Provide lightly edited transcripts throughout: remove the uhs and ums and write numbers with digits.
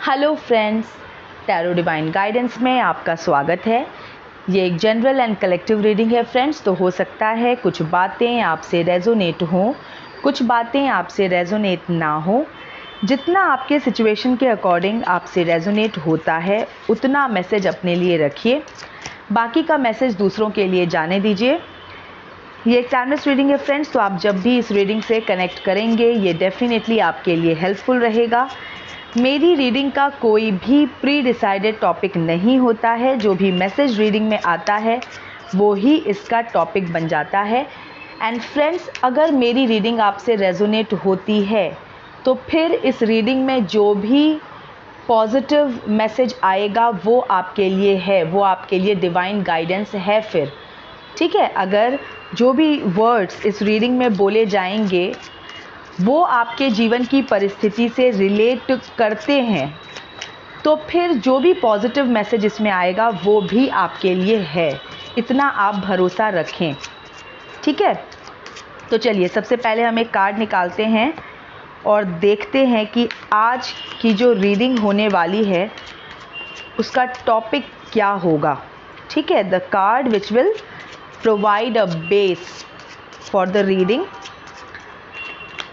Hello friends, tarot divine guidance में आपका स्वागत है। ये एक जनरल एंड कलेक्टिव रीडिंग है फ्रेंड्स, तो हो सकता है कुछ बातें आपसे रेजोनेट हों, कुछ बातें आपसे रेजोनेट ना हो। जितना आपके सिचुएशन के अकॉर्डिंग आपसे रेजोनेट होता है उतना मैसेज अपने लिए रखिए, बाकी का मैसेज दूसरों के लिए जाने दीजिए। ये एक टाइमलेस रीडिंग है फ्रेंड्स, तो आप जब भी इस रीडिंग से कनेक्ट करेंगे ये डेफिनेटली आपके लिए हेल्पफुल रहेगा। मेरी रीडिंग का कोई भी प्री डिसाइडेड टॉपिक नहीं होता है, जो भी मैसेज रीडिंग में आता है वो ही इसका टॉपिक बन जाता है। एंड फ्रेंड्स, अगर मेरी रीडिंग आपसे रेजोनेट होती है तो फिर इस रीडिंग में जो भी पॉजिटिव मैसेज आएगा वो आपके लिए है, वो आपके लिए डिवाइन गाइडेंस है। फिर ठीक है, अगर जो भी वर्ड्स इस रीडिंग में बोले जाएंगे वो आपके जीवन की परिस्थिति से रिलेट करते हैं तो फिर जो भी पॉजिटिव मैसेज इसमें आएगा वो भी आपके लिए है, इतना आप भरोसा रखें। ठीक है, तो चलिए सबसे पहले हम एक कार्ड निकालते हैं और देखते हैं कि आज की जो रीडिंग होने वाली है उसका टॉपिक क्या होगा। ठीक है, the card which will provide a base for the reading,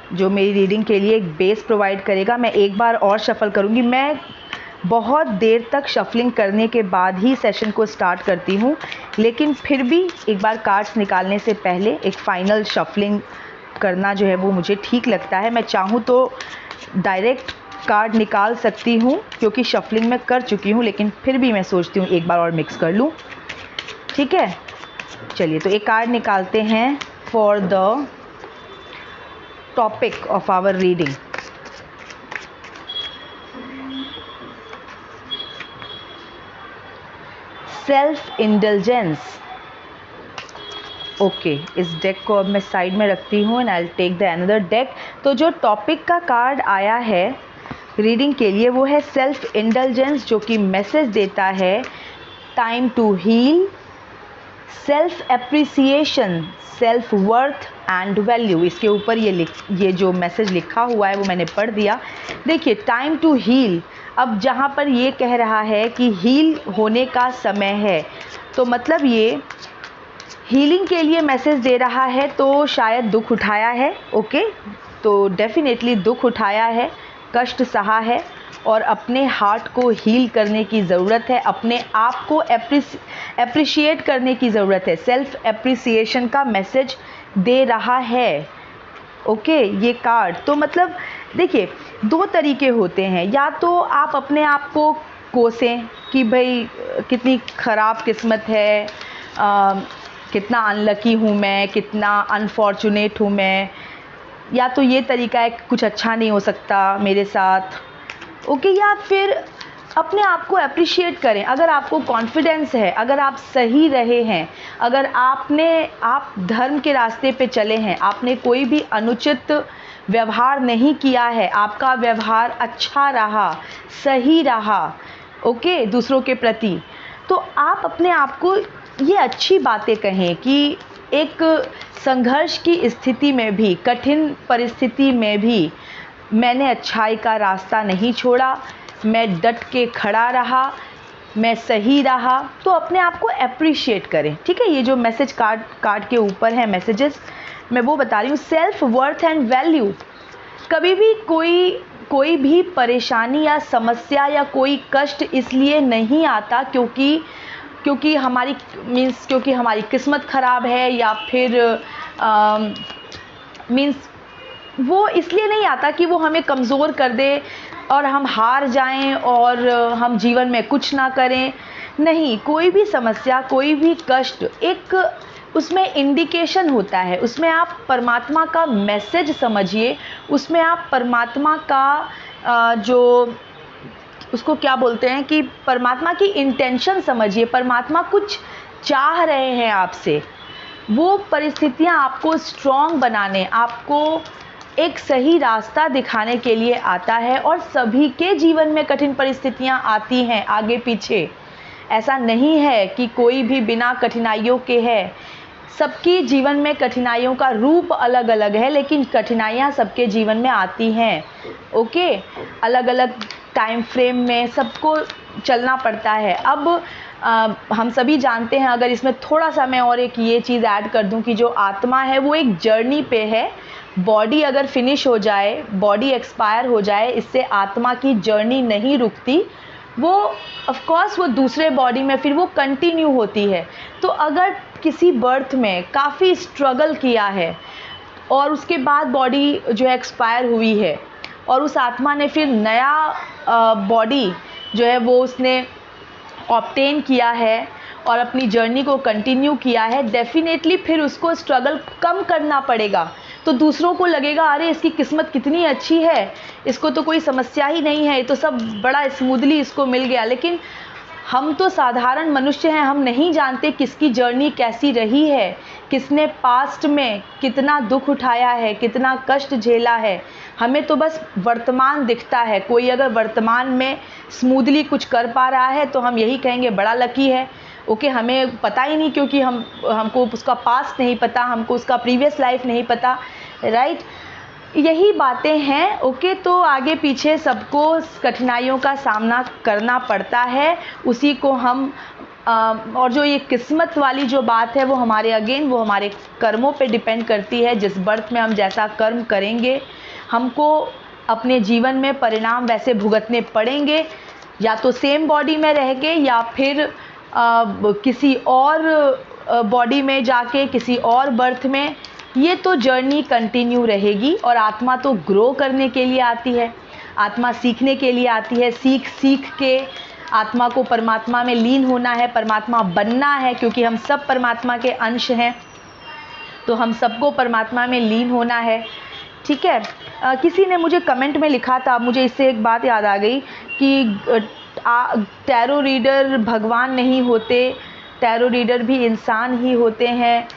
जो मेरी रीडिंग के लिए एक बेस प्रोवाइड करेगा। मैं एक बार और शफल करूँगी। मैं बहुत देर तक शफलिंग करने के बाद ही सेशन को स्टार्ट करती हूँ, लेकिन फिर भी एक बार कार्ड्स निकालने से पहले एक फ़ाइनल शफलिंग करना जो है वो मुझे ठीक लगता है। मैं चाहूँ तो डायरेक्ट कार्ड निकाल सकती हूँ क्योंकि शफलिंग मैं कर चुकी हूँ, लेकिन फिर भी मैं सोचती हूँ एक बार और मिक्स कर लूँ। ठीक है, चलिए तो एक कार्ड निकालते हैं for the topic of our reading. Self indulgence. Okay, इस डेक को अब मैं साइड में रखती हूँ and I will take the another deck. तो जो टॉपिक का कार्ड आया है रीडिंग के लिए वो है सेल्फ इंडल्जेंस, जो कि मैसेज देता है time to heal, self appreciation, self worth and value. इसके ऊपर ये जो मैसेज लिखा हुआ है वो मैंने पढ़ दिया। देखिए, टाइम टू हील, अब जहाँ पर ये कह रहा है कि हील होने का समय है, तो मतलब ये हीलिंग के लिए मैसेज दे रहा है। तो शायद दुख उठाया है, ओके, तो डेफिनेटली दुख उठाया है, कष्ट सहा है और अपने हार्ट को हील करने की ज़रूरत है, अपने आप को एप्रिशिएट करने की ज़रूरत है। सेल्फ एप्रिसिएशन का मैसेज दे रहा है। ओके, ये कार्ड तो मतलब देखिए दो तरीके होते हैं, या तो आप अपने आप को कोसें कि भाई कितनी ख़राब किस्मत है, कितना अनलकी हूँ मैं, कितना अनफॉर्चुनेट हूँ मैं, या तो ये तरीका है कुछ अच्छा नहीं हो सकता मेरे साथ। ओके, या फिर अपने आप को अप्रिशिएट करें। अगर आपको कॉन्फिडेंस है, अगर आप सही रहे हैं, अगर आप धर्म के रास्ते पे चले हैं, आपने कोई भी अनुचित व्यवहार नहीं किया है, आपका व्यवहार अच्छा रहा, सही रहा, ओके, दूसरों के प्रति, तो आप अपने आप को ये अच्छी बातें कहें कि एक संघर्ष की स्थिति में भी, कठिन परिस्थिति में भी मैंने अच्छाई का रास्ता नहीं छोड़ा, मैं डट के खड़ा रहा, मैं सही रहा। तो अपने आप को एप्रिशिएट करें। ठीक है, ये जो मैसेज कार्ड के ऊपर है मैसेजेस, मैं वो बता रही हूँ। सेल्फ वर्थ एंड वैल्यू, कभी भी कोई भी परेशानी या समस्या या कोई कष्ट इसलिए नहीं आता क्योंकि हमारी किस्मत ख़राब है, या फिर वो इसलिए नहीं आता कि वो हमें कमज़ोर कर दे और हम हार जाएं और हम जीवन में कुछ ना करें। नहीं, कोई भी समस्या, कोई भी कष्ट एक उसमें इंडिकेशन होता है, उसमें आप परमात्मा का मैसेज समझिए, उसमें आप परमात्मा का जो उसको क्या बोलते हैं कि परमात्मा की इंटेंशन समझिए। परमात्मा कुछ चाह रहे हैं आपसे, वो परिस्थितियाँ आपको स्ट्रॉन्ग बनाने, आपको एक सही रास्ता दिखाने के लिए आता है। और सभी के जीवन में कठिन परिस्थितियाँ आती हैं, आगे पीछे, ऐसा नहीं है कि कोई भी बिना कठिनाइयों के है। सबकी जीवन में कठिनाइयों का रूप अलग अलग है, लेकिन कठिनाइयाँ सबके जीवन में आती हैं। ओके, अलग अलग टाइम फ्रेम में सबको चलना पड़ता है। अब हम सभी जानते हैं, अगर इसमें थोड़ा सा मैं और एक ये चीज़ ऐड कर दूं कि जो आत्मा है वो एक जर्नी पे है। बॉडी अगर फिनिश हो जाए, बॉडी एक्सपायर हो जाए, इससे आत्मा की जर्नी नहीं रुकती, वो ऑफ कोर्स वो दूसरे बॉडी में फिर वो कंटिन्यू होती है। तो अगर किसी बर्थ में काफ़ी स्ट्रगल किया है और उसके बाद बॉडी जो है एक्सपायर हुई है और उस आत्मा ने फिर नया बॉडी जो है वो उसने ऑब्टेन किया है और अपनी जर्नी को कंटिन्यू किया है, डेफिनेटली फिर उसको स्ट्रगल कम करना पड़ेगा। तो दूसरों को लगेगा अरे इसकी किस्मत कितनी अच्छी है, इसको तो कोई समस्या ही नहीं है, ये तो सब बड़ा स्मूथली इसको मिल गया। लेकिन हम तो साधारण मनुष्य हैं, हम नहीं जानते किसकी जर्नी कैसी रही है, किसने पास्ट में कितना दुख उठाया है, कितना कष्ट झेला है। हमें तो बस वर्तमान दिखता है। कोई अगर वर्तमान में स्मूथली कुछ कर पा रहा है तो हम यही कहेंगे बड़ा लकी है। ओके, हमें पता ही नहीं, क्योंकि हमको उसका पास्ट नहीं पता, हमको उसका प्रीवियस लाइफ नहीं पता, राइट। यही बातें हैं। ओके, तो आगे पीछे सबको कठिनाइयों का सामना करना पड़ता है, उसी को हम और जो ये किस्मत वाली जो बात है वो हमारे कर्मों पे डिपेंड करती है। जिस बर्थ में हम जैसा कर्म करेंगे हमको अपने जीवन में परिणाम वैसे भुगतने पड़ेंगे, या तो सेम बॉडी में रह के या फिर किसी और बॉडी में जाके, किसी और बर्थ में। ये तो जर्नी कंटिन्यू रहेगी। और आत्मा तो ग्रो करने के लिए आती है, आत्मा सीखने के लिए आती है। सीख के आत्मा को परमात्मा में लीन होना है, परमात्मा बनना है, क्योंकि हम सब परमात्मा के अंश हैं, तो हम सबको परमात्मा में लीन होना है। ठीक है। किसी ने मुझे कमेंट में लिखा था, मुझे इससे एक बात याद आ गई कि टैरो रीडर भगवान नहीं होते, टैरो रीडर भी इंसान ही होते हैं,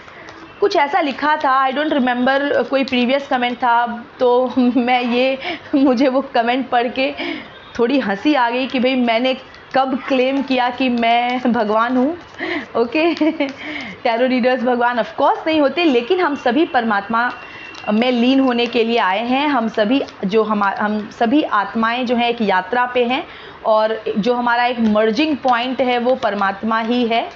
कुछ ऐसा लिखा था। आई डोंट रिमेंबर, कोई प्रीवियस कमेंट था। तो मुझे वो कमेंट पढ़ के थोड़ी हंसी आ गई कि भाई मैंने कब क्लेम किया कि मैं भगवान हूँ। ओके, टैरो रीडर्स भगवान ऑफ कोर्स नहीं होते, लेकिन हम सभी परमात्मा में लीन होने के लिए आए हैं। हम सभी आत्माएं जो हैं एक यात्रा पे हैं, और जो हमारा एक मर्जिंग पॉइंट है वो परमात्मा ही है।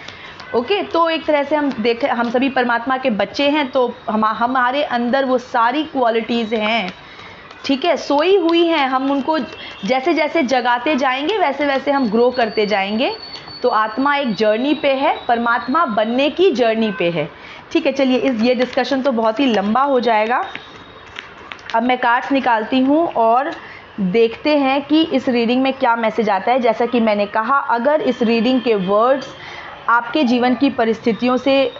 ओके, तो एक तरह से हम सभी परमात्मा के बच्चे हैं, तो हमारे अंदर वो सारी क्वालिटीज़ हैं, ठीक है, सोई हुई हैं। हम उनको जैसे जैसे जगाते जाएंगे वैसे वैसे हम ग्रो करते जाएंगे। तो आत्मा एक जर्नी पे है, परमात्मा बनने की जर्नी पे है। ठीक है, चलिए ये डिस्कशन तो बहुत ही लंबा हो जाएगा। अब मैं कार्ड्स निकालती हूँ और देखते हैं कि इस रीडिंग में क्या मैसेज आता है। जैसा कि मैंने कहा, अगर इस रीडिंग के वर्ड्स आपके जीवन की परिस्थितियों से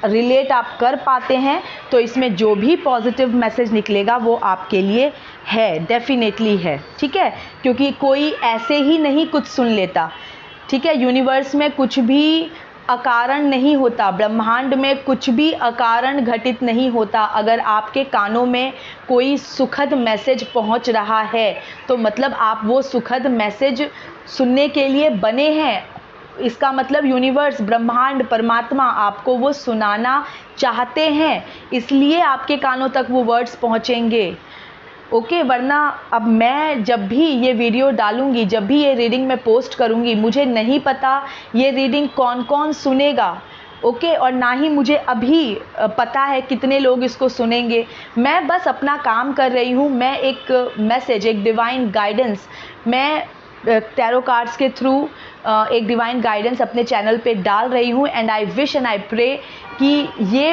रिलेट आप कर पाते हैं तो इसमें जो भी पॉजिटिव मैसेज निकलेगा वो आपके लिए है, डेफिनेटली है। ठीक है, क्योंकि कोई ऐसे ही नहीं कुछ सुन लेता। ठीक है, यूनिवर्स में कुछ भी अकारण नहीं होता, ब्रह्मांड में कुछ भी अकारण घटित नहीं होता। अगर आपके कानों में कोई सुखद मैसेज पहुंच रहा है तो मतलब आप वो सुखद मैसेज सुनने के लिए बने हैं। इसका मतलब यूनिवर्स, ब्रह्मांड, परमात्मा आपको वो सुनाना चाहते हैं, इसलिए आपके कानों तक वो वर्ड्स पहुंचेंगे। ओके, वरना अब मैं जब भी ये वीडियो डालूंगी, जब भी ये रीडिंग मैं पोस्ट करूंगी, मुझे नहीं पता ये रीडिंग कौन कौन सुनेगा। ओके, और ना ही मुझे अभी पता है कितने लोग इसको सुनेंगे। मैं बस अपना काम कर रही हूँ। मैं एक मैसेज, एक डिवाइन गाइडेंस, मैं टैरो कार्ड्स के थ्रू एक डिवाइन गाइडेंस अपने चैनल पे डाल रही हूँ। And I wish and I pray कि ये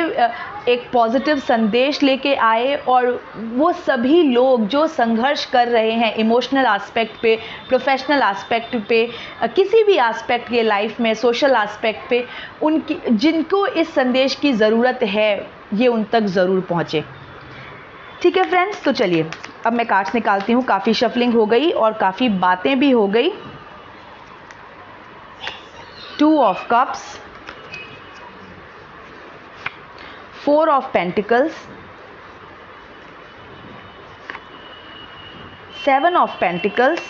एक पॉजिटिव संदेश लेके आए, और वो सभी लोग जो संघर्ष कर रहे हैं इमोशनल एस्पेक्ट पे, प्रोफेशनल एस्पेक्ट पे, किसी भी एस्पेक्ट के लाइफ में, सोशल एस्पेक्ट पे, उनकी जिनको इस संदेश की ज़रूरत है ये उन तक ज़रूर पहुँचे। ठीक है फ्रेंड्स, तो चलिए अब मैं कार्ड्स निकालती हूँ। काफ़ी शफलिंग हो गई और काफ़ी बातें भी हो गई। 2 of Cups, 4 of Pentacles, 7 of Pentacles,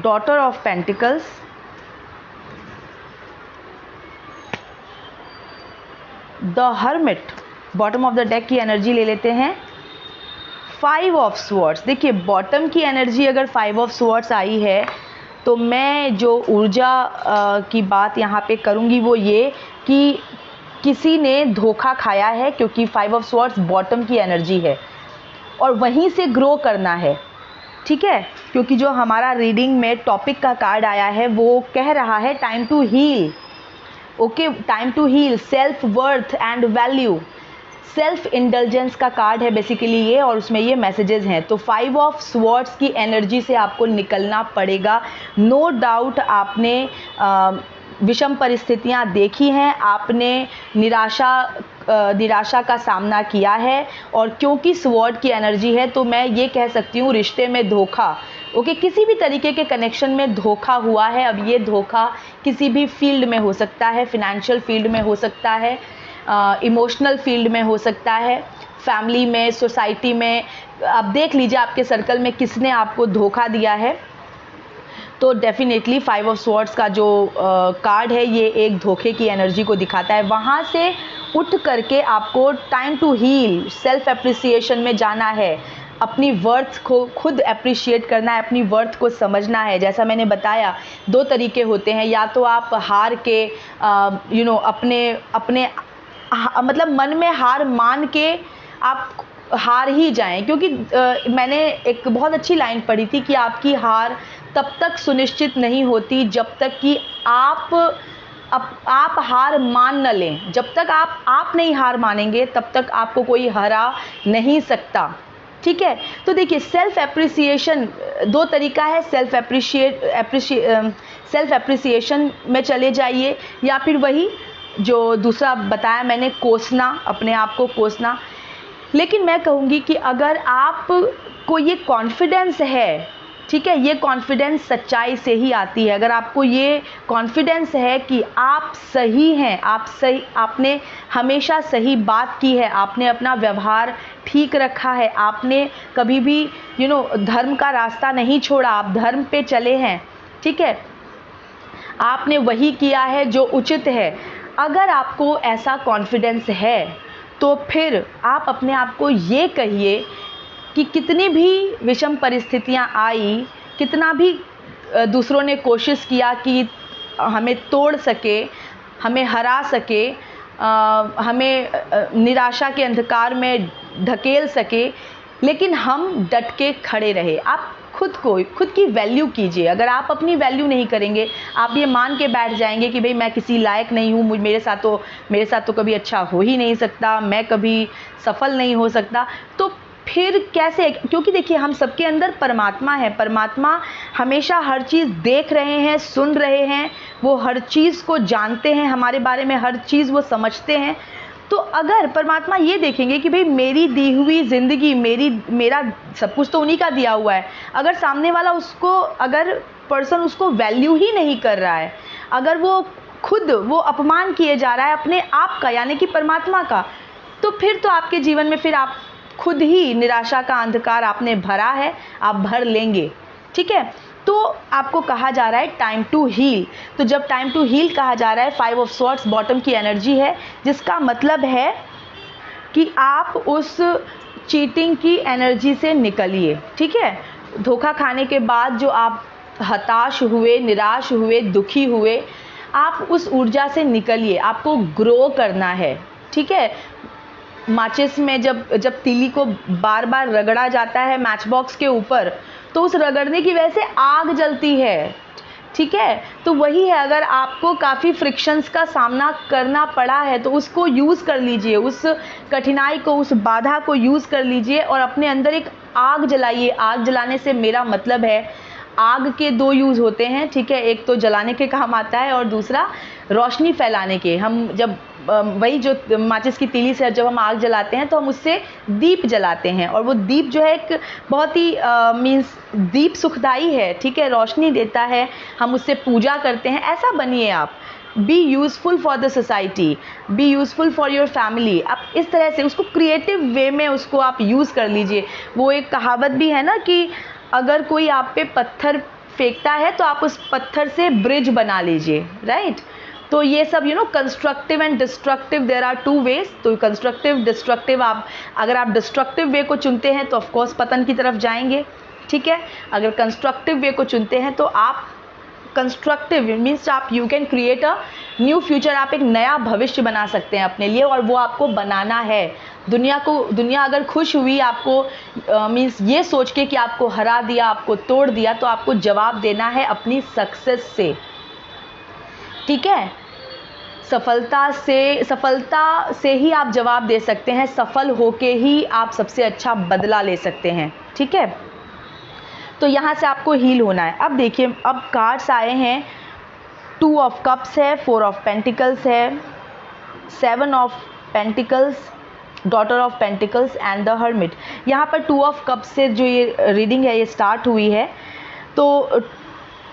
Daughter of Pentacles, The Hermit, bottom of the deck की एनर्जी ले लेते हैं 5 ऑफ स्वॉर्ड्स। देखिए बॉटम की एनर्जी अगर 5 ऑफ स्वॉर्ड्स आई है तो मैं जो ऊर्जा की बात यहाँ पे करूँगी वो ये कि किसी ने धोखा खाया है, क्योंकि 5 ऑफ स्वॉर्ड्स बॉटम की एनर्जी है और वहीं से ग्रो करना है, ठीक है। क्योंकि जो हमारा रीडिंग में टॉपिक का कार्ड आया है वो कह रहा है time to heal, okay, time to heal, self worth and value, self indulgence का कार्ड है बेसिकली ये, और उसमें ये मैसेजेस हैं। तो 5 ऑफ स्वॉर्ड्स की एनर्जी से आपको निकलना पड़ेगा। नो डाउट आपने विषम परिस्थितियां देखी हैं, आपने निराशा का सामना किया है, और क्योंकि स्वॉर्ड की एनर्जी है तो मैं ये कह सकती हूँ रिश्ते में धोखा, ओके, किसी भी तरीके के कनेक्शन में धोखा हुआ है। अब ये धोखा किसी भी फील्ड में हो सकता है, फिनेंशियल फील्ड में हो सकता है, इमोशनल फील्ड में हो सकता है, फैमिली में, सोसाइटी में। आप देख लीजिए आपके सर्कल में किसने आपको धोखा दिया है। तो डेफिनेटली 5 ऑफ स्वॉर्ड्स का जो कार्ड है ये एक धोखे की एनर्जी को दिखाता है। वहाँ से उठ करके आपको time to heal, self appreciation में जाना है, अपनी वर्थ को खुद अप्रिशिएट करना है, अपनी वर्थ को समझना है। जैसा मैंने बताया 2 तरीके होते हैं, या तो आप हार के अपने मतलब मन में हार मान के आप हार ही जाएं, क्योंकि मैंने एक बहुत अच्छी लाइन पढ़ी थी कि आपकी हार तब तक सुनिश्चित नहीं होती जब तक कि आप हार मान न लें। जब तक आप नहीं हार मानेंगे तब तक आपको कोई हरा नहीं सकता, ठीक है। तो देखिए सेल्फ एप्रिसिएशन 2 तरीका है, सेल्फ एप्रिसिएशन में चले जाइए, या फिर वही जो दूसरा बताया मैंने, कोसना, अपने आप को कोसना। लेकिन मैं कहूँगी कि अगर आपको ये कॉन्फिडेंस है, ठीक है, ये कॉन्फिडेंस सच्चाई से ही आती है। अगर आपको ये कॉन्फिडेंस है कि आप सही हैं, आपने हमेशा सही बात की है, आपने अपना व्यवहार ठीक रखा है, आपने कभी भी धर्म का रास्ता नहीं छोड़ा, आप धर्म पे चले हैं, ठीक है, आपने वही किया है जो उचित है। अगर आपको ऐसा कॉन्फिडेंस है तो फिर आप अपने आप को ये कहिए कि कितनी भी विषम परिस्थितियां आई, कितना भी दूसरों ने कोशिश किया कि हमें तोड़ सके, हमें हरा सके, हमें निराशा के अंधकार में ढकेल सके, लेकिन हम डट के खड़े रहे। आप खुद की वैल्यू कीजिए। अगर आप अपनी वैल्यू नहीं करेंगे, आप ये मान के बैठ जाएंगे कि भाई मैं किसी लायक नहीं हूँ, मेरे साथ तो कभी अच्छा हो ही नहीं सकता, मैं कभी सफल नहीं हो सकता, तो फिर कैसे? क्योंकि देखिए हम सबके अंदर परमात्मा है, परमात्मा हमेशा हर चीज़ देख रहे हैं, सुन रहे हैं, वो हर चीज़ को जानते हैं, हमारे बारे में हर चीज़ वो समझते हैं। तो अगर परमात्मा ये देखेंगे कि भाई मेरी दी हुई ज़िंदगी, मेरा सब कुछ तो उन्हीं का दिया हुआ है, अगर सामने वाला अगर पर्सन उसको वैल्यू ही नहीं कर रहा है, अगर वो अपमान किए जा रहा है अपने आप का, यानी कि परमात्मा का, तो फिर तो आपके जीवन में फिर आप खुद ही निराशा का अंधकार आपने भरा है, आप भर लेंगे, ठीक है। तो आपको कहा जा रहा है टाइम टू हील। तो जब टाइम टू हील कहा जा रहा है, 5 ऑफ स्वॉर्ड्स बॉटम की एनर्जी है, जिसका मतलब है कि आप उस चीटिंग की एनर्जी से निकलिए, ठीक है। धोखा खाने के बाद जो आप हताश हुए, निराश हुए, दुखी हुए, आप उस ऊर्जा से निकलिए, आपको ग्रो करना है, ठीक है। माचिस में जब तीली को बार बार रगड़ा जाता है मैच बॉक्स के ऊपर, तो उस रगड़ने की वजह से आग जलती है, ठीक है। तो वही है, अगर आपको काफ़ी फ्रिक्शंस का सामना करना पड़ा है तो उसको यूज़ कर लीजिए, उस कठिनाई को, उस बाधा को यूज़ कर लीजिए और अपने अंदर एक आग जलाइए। आग जलाने से मेरा मतलब है, आग के 2 यूज़ होते हैं, ठीक है। एक तो जलाने के काम आता है और दूसरा रोशनी फैलाने के। हम जब वही जो माचिस की तीली से जब हम आग जलाते हैं तो हम उससे दीप जलाते हैं, और वो दीप जो है एक बहुत ही दीप सुखदाई है, ठीक है, रोशनी देता है, हम उससे पूजा करते हैं। ऐसा बनिए आप, B useful for the society, B useful for your family. आप इस तरह से उसको क्रिएटिव वे में उसको आप यूज़ कर लीजिए। वो एक कहावत भी है ना कि अगर कोई आप पे पत्थर फेंकता है तो आप उस पत्थर से ब्रिज बना लीजिए, राइट। तो ये सब constructive and destructive, there are two ways. तो कंस्ट्रक्टिव डिस्ट्रक्टिव, आप अगर आप डिस्ट्रक्टिव वे को चुनते हैं तो ऑफकोर्स पतन की तरफ जाएंगे, ठीक है। अगर कंस्ट्रक्टिव वे को चुनते हैं तो आप कंस्ट्रक्टिव मीन्स आप you can create a new future, आप एक नया भविष्य बना सकते हैं अपने लिए, और वो आपको बनाना है। दुनिया अगर खुश हुई आपको मीन्स ये सोच के कि आपको हरा दिया, आपको तोड़ दिया, तो आपको जवाब देना है अपनी सक्सेस से, ठीक है। सफलता से ही आप जवाब दे सकते हैं, सफल होके ही आप सबसे अच्छा बदला ले सकते हैं, ठीक है। तो यहाँ से आपको हील होना है। अब देखिए, अब कार्ड्स आए हैं, 2 ऑफ कप्स है, 4 ऑफ पेंटिकल्स है, 7 of pentacles, daughter of pentacles and the hermit. यहाँ पर 2 ऑफ कप्स से जो ये रीडिंग है ये स्टार्ट हुई है। तो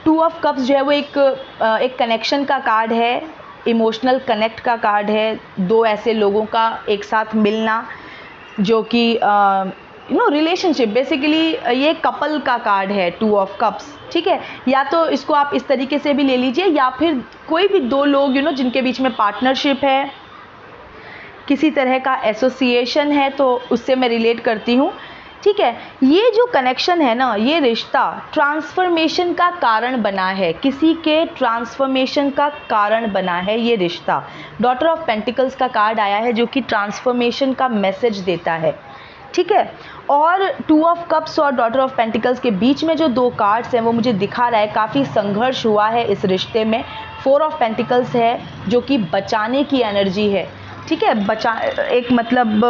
2 ऑफ कप्स जो है वो एक कनेक्शन का कार्ड है, इमोशनल कनेक्ट का कार्ड है, 2 ऐसे लोगों का एक साथ मिलना जो कि रिलेशनशिप, बेसिकली ये कपल का कार्ड है 2 ऑफ कप्स, ठीक है। या तो इसको आप इस तरीके से भी ले लीजिए, या फिर कोई भी 2 लोग जिनके बीच में पार्टनरशिप है, किसी तरह का एसोसिएशन है, तो उससे मैं रिलेट करती हूँ, ठीक है। ये जो कनेक्शन है ना, ये रिश्ता ट्रांसफॉर्मेशन का कारण बना है, किसी के ट्रांसफॉर्मेशन का कारण बना है ये रिश्ता। डॉटर ऑफ पेंटिकल्स का कार्ड आया है जो कि ट्रांसफॉर्मेशन का मैसेज देता है, ठीक है। और 2 ऑफ कप्स और डॉटर ऑफ पेंटिकल्स के बीच में जो 2 कार्ड्स हैं वो मुझे दिखा रहा है काफ़ी संघर्ष हुआ है इस रिश्ते में। 4 ऑफ पेंटिकल्स है जो कि बचाने की एनर्जी है, ठीक है। एक मतलब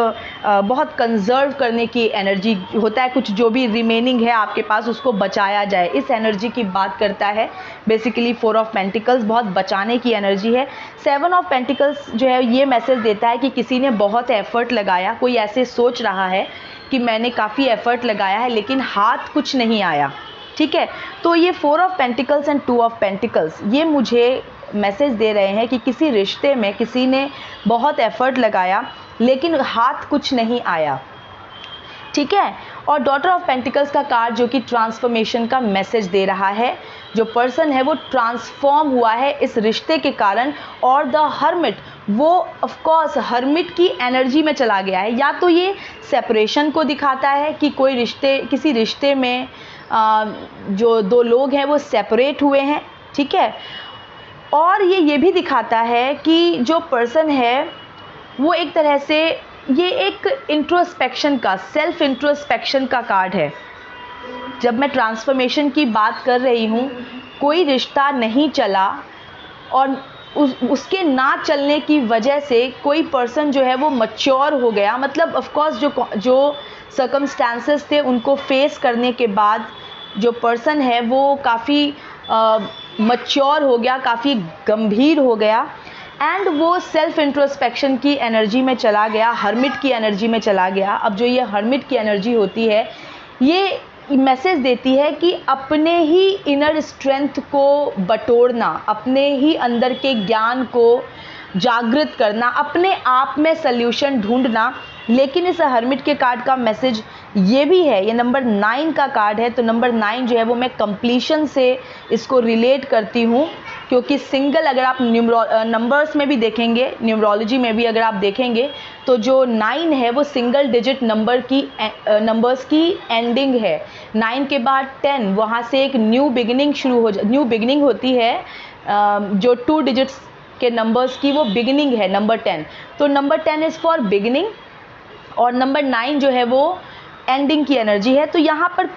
बहुत कंजर्व करने की एनर्जी होता है, कुछ जो भी रिमेनिंग है आपके पास उसको बचाया जाए, इस एनर्जी की बात करता है बेसिकली 4 ऑफ पेंटिकल्स, बहुत बचाने की एनर्जी है। 7 ऑफ पेंटिकल्स जो है ये मैसेज देता है कि किसी ने बहुत एफर्ट लगाया, कोई ऐसे सोच रहा है कि मैंने काफ़ी एफर्ट लगाया है लेकिन हाथ कुछ नहीं आया, ठीक है। तो ये 4 of pentacles and 2 of pentacles ये मुझे मैसेज दे रहे हैं कि किसी रिश्ते में किसी ने बहुत एफर्ट लगाया लेकिन हाथ कुछ नहीं आया, ठीक है। और डॉटर ऑफ पेंटिकल्स का कार्ड जो कि ट्रांसफॉर्मेशन का मैसेज दे रहा है, जो पर्सन है वो ट्रांसफॉर्म हुआ है इस रिश्ते के कारण। और द हर्मिट, वो ऑफ कोर्स हर्मिट की एनर्जी में चला गया है। या तो ये सेपरेशन को दिखाता है कि किसी रिश्ते में जो 2 लोग हैं वो सेपरेट हुए हैं, ठीक है। और ये भी दिखाता है कि जो पर्सन है वो एक तरह से, ये एक इंट्रोस्पेक्शन का, सेल्फ इंट्रोस्पेक्शन का कार्ड है। जब मैं ट्रांसफॉर्मेशन की बात कर रही हूँ, कोई रिश्ता नहीं चला और उसके ना चलने की वजह से कोई पर्सन जो है वो मैच्योर हो गया, मतलब ऑफ कोर्स जो सर्कमस्टेंसेस थे उनको फेस करने के बाद जो पर्सन है वो काफ़ी मैच्योर हो गया, काफ़ी गंभीर हो गया, एंड वो सेल्फ इंट्रोस्पेक्शन की एनर्जी में चला गया, हर्मिट की एनर्जी में चला गया। अब जो ये हर्मिट की एनर्जी होती है ये मैसेज देती है कि अपने ही इनर स्ट्रेंथ को बटोरना, अपने ही अंदर के ज्ञान को जागृत करना, अपने आप में सल्यूशन ढूंढना। लेकिन इस हर्मिट के कार्ड का मैसेज ये भी है, ये नंबर 9 का कार्ड है, तो नंबर 9 जो है वो मैं कंप्लीशन से इसको रिलेट करती हूँ, क्योंकि सिंगल अगर आप नंबर्स में भी देखेंगे, न्यूमरोलॉजी में भी अगर आप देखेंगे तो जो 9 है वो सिंगल डिजिट नंबर्स की एंडिंग है। 9 के बाद 10, वहाँ से एक न्यू बिगिनिंग होती है, जो 2 डिजिट्स के नंबर्स की वो बिगिनिंग है नंबर 10। तो नंबर 10 इज़ फॉर बिगिनिंग और नंबर 9 जो है वो एंडिंग की एनर्जी है। तो यहाँ पर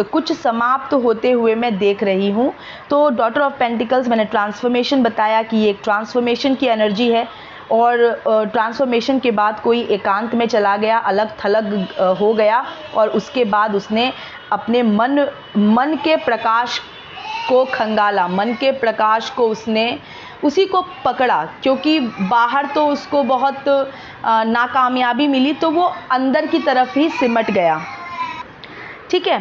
कुछ समाप्त होते हुए मैं देख रही हूँ। तो डॉटर ऑफ पेंटिकल्स, मैंने ट्रांसफॉर्मेशन बताया कि ये एक ट्रांसफॉर्मेशन की एनर्जी है, और ट्रांसफॉर्मेशन के बाद कोई एकांत में चला गया, अलग थलग हो गया, और उसके बाद उसने अपने मन के प्रकाश को खंगाला, मन के प्रकाश को उसने उसी को पकड़ा, क्योंकि बाहर तो उसको बहुत नाकामयाबी मिली, तो वो अंदर की तरफ ही सिमट गया, ठीक है।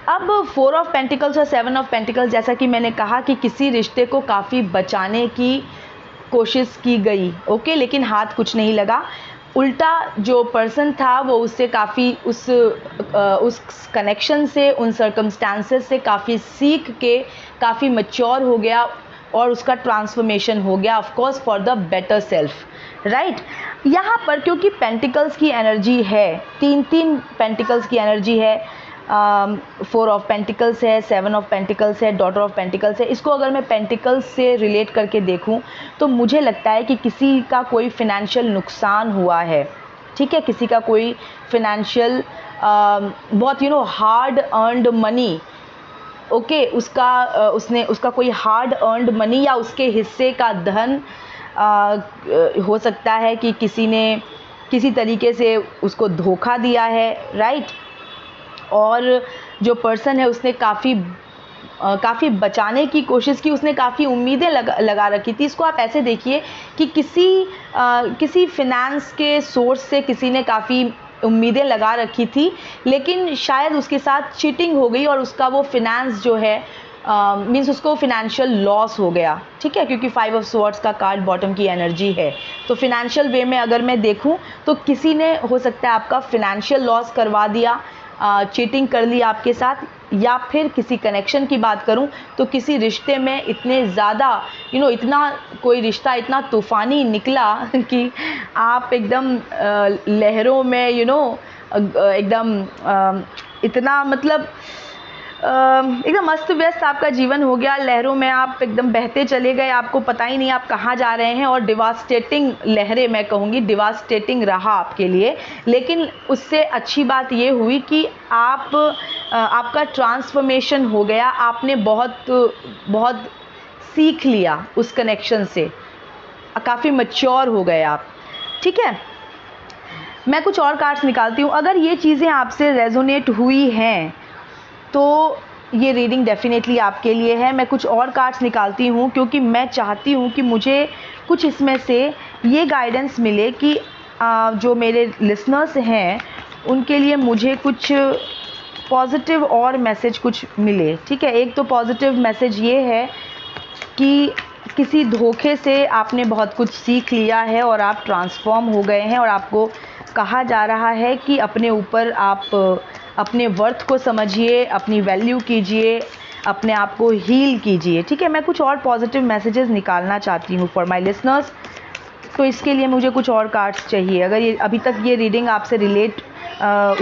अब 4 ऑफ पेंटिकल्स और 7 ऑफ पेंटिकल्स, जैसा कि मैंने कहा कि किसी रिश्ते को काफ़ी बचाने की कोशिश की गई, ओके, लेकिन हाथ कुछ नहीं लगा। उल्टा जो पर्सन था वो उससे काफ़ी उस कनेक्शन से, उन सर्कमस्टांसेस से काफ़ी सीख के काफ़ी मैच्योर हो गया, और उसका ट्रांसफॉर्मेशन हो गया, of course for the better self, right. यहाँ पर क्योंकि पेंटिकल्स की एनर्जी है, तीन पेंटिकल्स की एनर्जी है, 4 ऑफ पेंटिकल्स है, 7 ऑफ पेंटिकल्स है, डॉटर ऑफ पेंटिकल्स है। इसको अगर मैं पेंटिकल्स से रिलेट करके देखूं तो मुझे लगता है कि किसी का कोई फिनेंशियल नुकसान हुआ है, ठीक है, किसी का कोई फिनेंशियल बहुत हार्ड अर्नड मनी, ओके, उसका कोई हार्ड अर्नड मनी या उसके हिस्से का धन हो सकता है कि किसी ने किसी तरीके से उसको धोखा दिया है, राइट। और जो पर्सन है उसने काफ़ी बचाने की कोशिश की, उसने काफ़ी उम्मीदें लगा रखी थी। इसको आप ऐसे देखिए कि किसी फिनेंस के सोर्स से किसी ने काफ़ी उम्मीदें लगा रखी थी, लेकिन शायद उसके साथ चीटिंग हो गई और उसका वो फिनेंस जो है मीन्स उसको फिनेंशियल लॉस हो गया, ठीक है, क्योंकि 5 ऑफ स्वॉर्ड्स का कार्ड बॉटम की एनर्जी है। तो फिनेंशियल वे में अगर मैं देखूं तो किसी ने हो सकता है आपका फिनेंशियल लॉस करवा दिया, चीटिंग कर ली आपके साथ, या फिर किसी कनेक्शन की बात करूं तो किसी रिश्ते में इतने ज़्यादा इतना कोई रिश्ता इतना तूफ़ानी निकला कि आप एकदम लहरों में एकदम इतना मतलब एकदम अस्त व्यस्त आपका जीवन हो गया, लहरों में आप एकदम बहते चले गए, आपको पता ही नहीं आप कहाँ जा रहे हैं, और डिवास्टेटिंग लहरें, मैं कहूँगी डिवास्टेटिंग रहा आपके लिए। लेकिन उससे अच्छी बात ये हुई कि आपका ट्रांसफॉर्मेशन हो गया, आपने बहुत सीख लिया उस कनेक्शन से, काफ़ी मैच्योर हो गए आप, ठीक है। मैं कुछ और कार्ड्स निकालती हूँ। अगर ये चीज़ें आपसे रेजोनेट हुई हैं तो ये रीडिंग डेफिनेटली आपके लिए है। मैं कुछ और कार्ड्स निकालती हूँ क्योंकि मैं चाहती हूँ कि मुझे कुछ इसमें से ये गाइडेंस मिले कि जो मेरे लिसनर्स हैं उनके लिए मुझे कुछ पॉजिटिव और मैसेज कुछ मिले, ठीक है। एक तो पॉजिटिव मैसेज ये है कि किसी धोखे से आपने बहुत कुछ सीख लिया है और आप ट्रांसफॉर्म हो गए हैं, और आपको कहा जा रहा है कि अपने ऊपर आप अपने वर्थ को समझिए, अपनी वैल्यू कीजिए, अपने आप को हील कीजिए, ठीक है। मैं कुछ और पॉजिटिव मैसेजेस निकालना चाहती हूँ फॉर माय लिसनर्स, तो इसके लिए मुझे कुछ और कार्ड्स चाहिए। अगर ये अभी तक ये रीडिंग आपसे रिलेट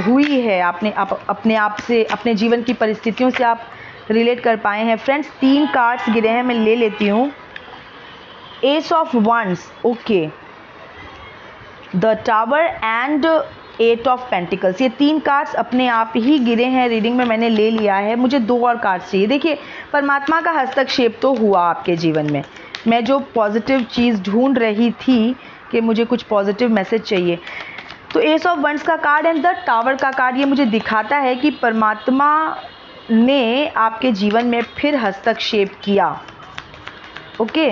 हुई है, अपने आप से, अपने जीवन की परिस्थितियों से आप रिलेट कर पाए हैं। फ्रेंड्स 3 कार्ड्स गिरे हैं, मैं ले लेती हूँ। S of wands, okay, the tower and 8 of pentacles, ये 3 कार्ड्स अपने आप ही गिरे हैं, रीडिंग में मैंने ले लिया है। मुझे 2 और कार्ड्स चाहिए। देखिए परमात्मा का हस्तक्षेप तो हुआ आपके जीवन में, मैं जो पॉजिटिव चीज़ ढूंढ रही थी कि मुझे कुछ पॉजिटिव मैसेज चाहिए, तो एस ऑफ वंड्स का कार्ड एंड द टावर का कार्ड ये मुझे दिखाता है कि परमात्मा ने आपके जीवन में फिर हस्तक्षेप किया, ओके।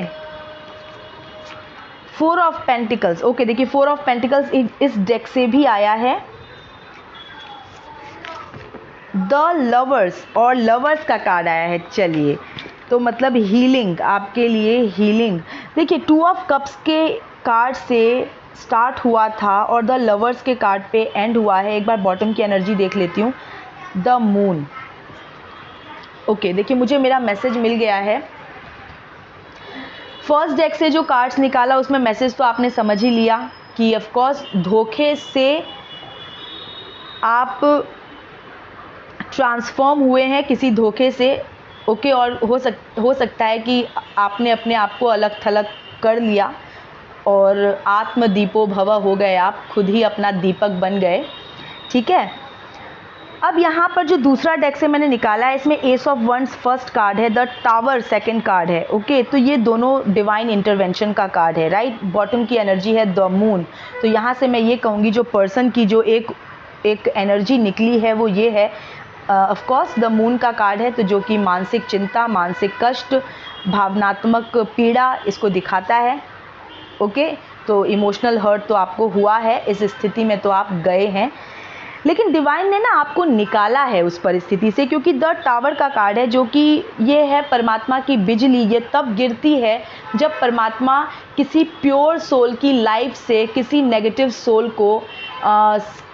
4 ऑफ पेंटिकल्स, ओके, देखिए 4 ऑफ पेंटिकल्स इस डेक से भी आया है। द लवर्स और लवर्स का कार्ड आया है, चलिए, तो मतलब हीलिंग, आपके लिए हीलिंग। देखिए 2 ऑफ कप्स के कार्ड से स्टार्ट हुआ था और द लवर्स के कार्ड पे एंड हुआ है। एक बार बॉटम की एनर्जी देख लेती हूँ, द मून, ओके। देखिए मुझे मेरा मैसेज मिल गया है। फर्स्ट डेक से जो कार्ड्स निकाला उसमें मैसेज तो आपने समझ ही लिया कि ऑफ कोर्स धोखे से आप ट्रांसफॉर्म हुए हैं, किसी धोखे से, ओके। और हो सकता है कि आपने अपने आप को अलग थलग कर लिया और आत्मदीपो भव हो गए, आप खुद ही अपना दीपक बन गए, ठीक है। अब यहाँ पर जो दूसरा डेक से मैंने निकाला है इसमें S of wands first card है, द टावर सेकंड कार्ड है, ओके। तो ये दोनों डिवाइन इंटरवेंशन का कार्ड है, राइट। बॉटम की एनर्जी है द मून। तो यहाँ से मैं ये कहूँगी जो पर्सन की जो एक एनर्जी निकली है वो ये है, ऑफ कोर्स द मून का कार्ड है, तो जो कि मानसिक चिंता, मानसिक कष्ट, भावनात्मक पीड़ा इसको दिखाता है, ओके। तो इमोशनल हर्ट तो आपको हुआ है, इस स्थिति में तो आप गए हैं, लेकिन डिवाइन ने ना आपको निकाला है उस परिस्थिति से, क्योंकि द टावर का कार्ड है जो कि ये है परमात्मा की बिजली। ये तब गिरती है जब परमात्मा किसी प्योर सोल की लाइफ से किसी नेगेटिव सोल को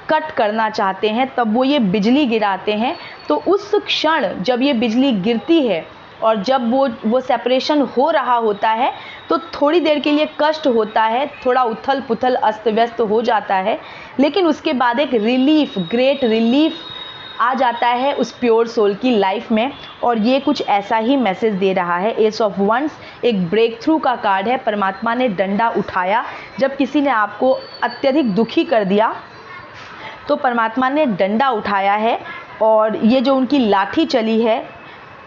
कट करना चाहते हैं, तब वो ये बिजली गिराते हैं। तो उस क्षण जब ये बिजली गिरती है और जब वो सेपरेशन हो रहा होता है तो थोड़ी देर के लिए कष्ट होता है, थोड़ा उथल पुथल अस्त व्यस्त हो जाता है, लेकिन उसके बाद एक रिलीफ, ग्रेट रिलीफ आ जाता है उस प्योर सोल की लाइफ में। और ये कुछ ऐसा ही मैसेज दे रहा है। एस ऑफ वंस एक ब्रेक थ्रू का कार्ड है। परमात्मा ने डंडा उठाया जब किसी ने आपको अत्यधिक दुखी कर दिया तो परमात्मा ने डंडा उठाया है, और ये जो उनकी लाठी चली है,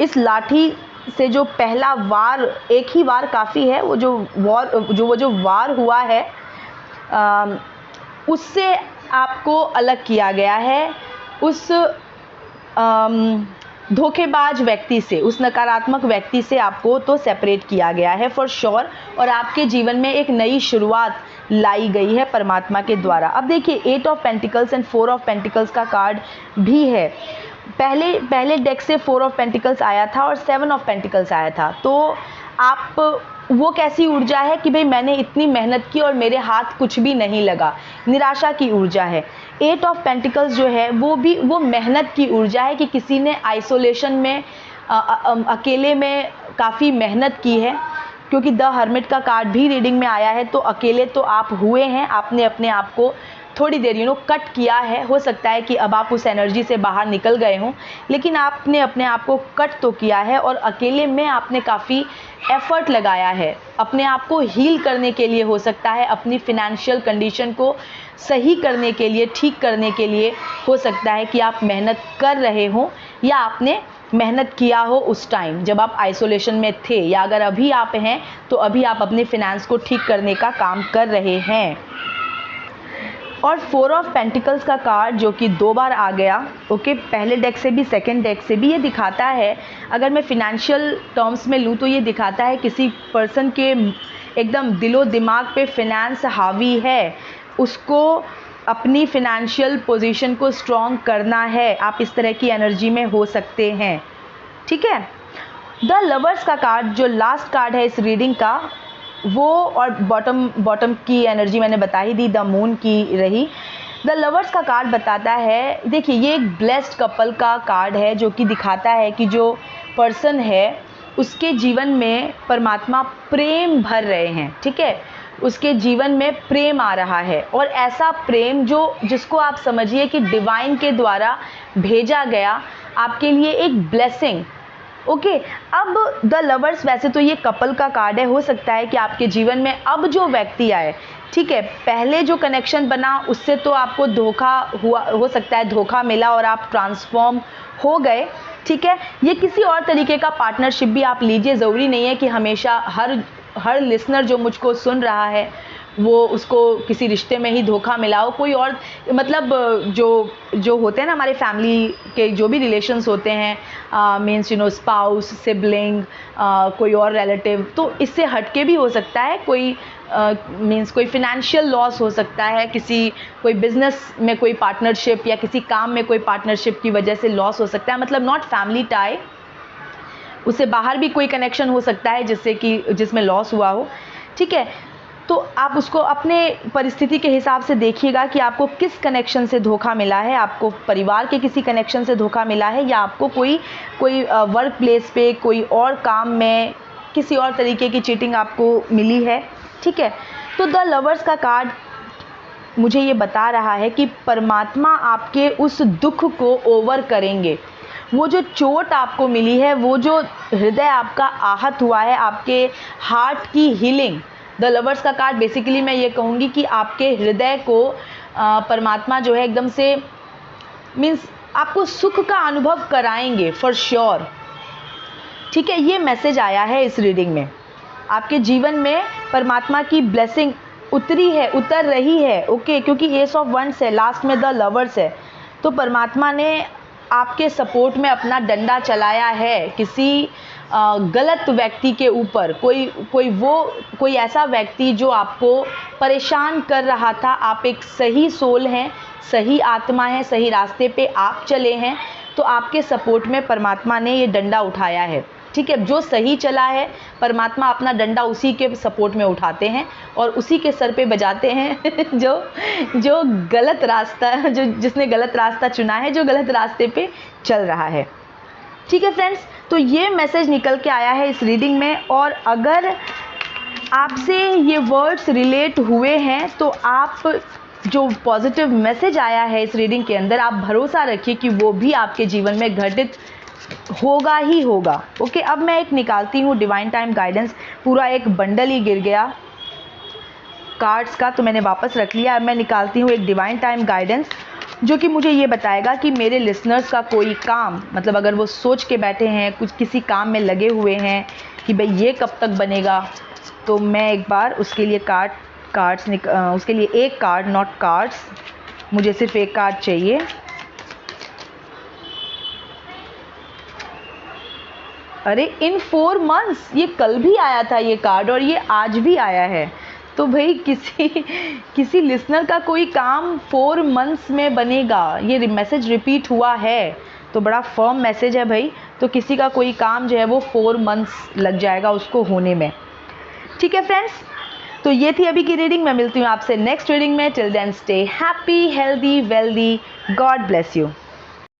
इस लाठी से जो पहला वार, एक ही वार काफ़ी है, वो जो वार हुआ है उससे आपको अलग किया गया है, उस धोखेबाज व्यक्ति से, उस नकारात्मक व्यक्ति से आपको तो सेपरेट किया गया है फॉर श्योर। और आपके जीवन में एक नई शुरुआत लाई गई है परमात्मा के द्वारा। अब देखिए 8 of pentacles and 4 of pentacles का कार्ड भी है। पहले डेक से 4 ऑफ पेंटिकल्स आया था और 7 ऑफ पेंटिकल्स आया था। तो आप, वो कैसी ऊर्जा है कि भाई मैंने इतनी मेहनत की और मेरे हाथ कुछ भी नहीं लगा, निराशा की ऊर्जा है। 8 ऑफ पेंटिकल्स जो है वो मेहनत की ऊर्जा है कि किसी ने आइसोलेशन में अकेले में काफ़ी मेहनत की है, क्योंकि द हर्मिट का कार्ड भी रीडिंग में आया है। तो अकेले तो आप हुए हैं, आपने अपने आप को थोड़ी देर कट किया है। हो सकता है कि अब आप उस एनर्जी से बाहर निकल गए हों, लेकिन आपने अपने आप को कट तो किया है और अकेले में आपने काफ़ी एफर्ट लगाया है अपने आप को हील करने के लिए। हो सकता है अपनी फिनेंशियल कंडीशन को सही करने के लिए, ठीक करने के लिए। हो सकता है कि आप मेहनत कर रहे हों या आपने मेहनत किया हो उस टाइम जब आप आइसोलेशन में थे, या अगर अभी आप हैं तो अभी आप अपने फिनेंस को ठीक करने का काम कर रहे हैं। और 4 ऑफ पेंटिकल्स का कार्ड जो कि 2 बार आ गया, ओके, पहले डेक से भी सेकंड डेक से भी, ये दिखाता है, अगर मैं फिनेंशियल टर्म्स में लूँ तो ये दिखाता है किसी पर्सन के एकदम दिलो दिमाग पे फिनेंस हावी है, उसको अपनी फिनेंशियल पोजीशन को स्ट्रॉन्ग करना है। आप इस तरह की एनर्जी में हो सकते हैं, ठीक है। द लवर्स का कार्ड जो लास्ट कार्ड है इस रीडिंग का, वो और बॉटम की एनर्जी मैंने बता ही दी, द मून की रही। द लवर्स का कार्ड बताता है, देखिए ये एक ब्लेस्ड कपल का कार्ड है जो कि दिखाता है कि जो पर्सन है उसके जीवन में परमात्मा प्रेम भर रहे हैं, ठीक है। उसके जीवन में प्रेम आ रहा है, और ऐसा प्रेम जिसको आप समझिए कि डिवाइन के द्वारा भेजा गया आपके लिए एक ब्लेसिंग, ओके। अब द लवर्स, वैसे तो ये कपल का कार्ड है, हो सकता है कि आपके जीवन में अब जो व्यक्ति आए, ठीक है, पहले जो कनेक्शन बना उससे तो आपको धोखा हुआ, हो सकता है धोखा मिला और आप ट्रांसफॉर्म हो गए, ठीक है। ये किसी और तरीके का पार्टनरशिप भी आप लीजिए, ज़रूरी नहीं है कि हमेशा हर लिसनर जो मुझको सुन रहा है वो उसको किसी रिश्ते में ही धोखा मिला हो। कोई और, मतलब जो होते हैं ना हमारे फैमिली के जो भी रिलेशंस होते हैं, मीन्स स्पाउस, सिबलिंग, कोई और रिलेटिव, तो इससे हटके भी हो सकता है। कोई मीन्स कोई फिनेंशियल लॉस हो सकता है, कोई बिजनेस में कोई पार्टनरशिप या किसी काम में कोई पार्टनरशिप की वजह से लॉस हो सकता है, मतलब नॉट फैमिली टाई, उससे बाहर भी कोई कनेक्शन हो सकता है जिसमें लॉस हुआ हो, ठीक है। तो आप उसको अपने परिस्थिति के हिसाब से देखिएगा कि आपको किस कनेक्शन से धोखा मिला है। आपको परिवार के किसी कनेक्शन से धोखा मिला है, या आपको कोई वर्क प्लेस पे, कोई और काम में किसी और तरीके की चीटिंग आपको मिली है, ठीक है। तो द लवर्स का कार्ड मुझे ये बता रहा है कि परमात्मा आपके उस दुख को ओवर करेंगे। वो जो चोट आपको मिली है, वो जो हृदय आपका आहत हुआ है, आपके हार्ट की हीलिंग, द लवर्स का कार्ड बेसिकली मैं ये कहूँगी कि आपके हृदय को परमात्मा जो है एकदम से मीन्स आपको सुख का अनुभव कराएंगे फॉर श्योर, ठीक है। ये मैसेज आया है इस रीडिंग में। आपके जीवन में परमात्मा की ब्लेसिंग उतर रही है, ओके, क्योंकि एस ऑफ वंड्स है, लास्ट में द लवर्स है। तो परमात्मा ने आपके सपोर्ट में अपना डंडा चलाया है किसी गलत व्यक्ति के ऊपर। कोई ऐसा व्यक्ति जो आपको परेशान कर रहा था। आप एक सही सोल हैं, सही आत्मा है, सही रास्ते पे आप चले हैं, तो आपके सपोर्ट में परमात्मा ने ये डंडा उठाया है, ठीक है। जो सही चला है परमात्मा अपना डंडा उसी के सपोर्ट में उठाते हैं और उसी के सर पे बजाते हैं जो गलत रास्ता, जिसने गलत रास्ता चुना है, जो गलत रास्ते पे चल रहा है। ठीक है फ्रेंड्स, तो ये मैसेज निकल के आया है इस रीडिंग में। और अगर आपसे ये वर्ड्स रिलेट हुए हैं तो आप जो पॉजिटिव मैसेज आया है इस रीडिंग के अंदर, आप भरोसा रखिए कि वो भी आपके जीवन में घटित होगा ही होगा। ओके, अब मैं एक निकालती हूँ डिवाइन टाइम गाइडेंस। पूरा एक बंडल ही गिर गया कार्ड्स का, तो मैंने वापस रख लिया। अब मैं निकालती हूँ एक डिवाइन टाइम गाइडेंस जो कि मुझे ये बताएगा कि मेरे लिसनर्स का कोई काम, मतलब अगर वो सोच के बैठे हैं, कुछ किसी काम में लगे हुए हैं कि भाई ये कब तक बनेगा, तो मैं एक बार उसके लिए उसके लिए एक कार्ड, नॉट कार्ड्स, मुझे सिर्फ एक कार्ड चाहिए। अरे इन 4 मंथ्स, ये कल भी आया था ये कार्ड और ये आज भी आया है। तो भाई किसी लिसनर का कोई काम 4 मंथ्स में बनेगा, ये मैसेज रिपीट हुआ है, तो बड़ा फर्म मैसेज है भाई। तो किसी का कोई काम जो है वो 4 मंथ्स लग जाएगा उसको होने में। ठीक है फ्रेंड्स, तो ये थी अभी की रीडिंग। मैं मिलती हूँ आपसे नेक्स्ट रीडिंग में। Till then stay happy, healthy, wealthy. God bless you.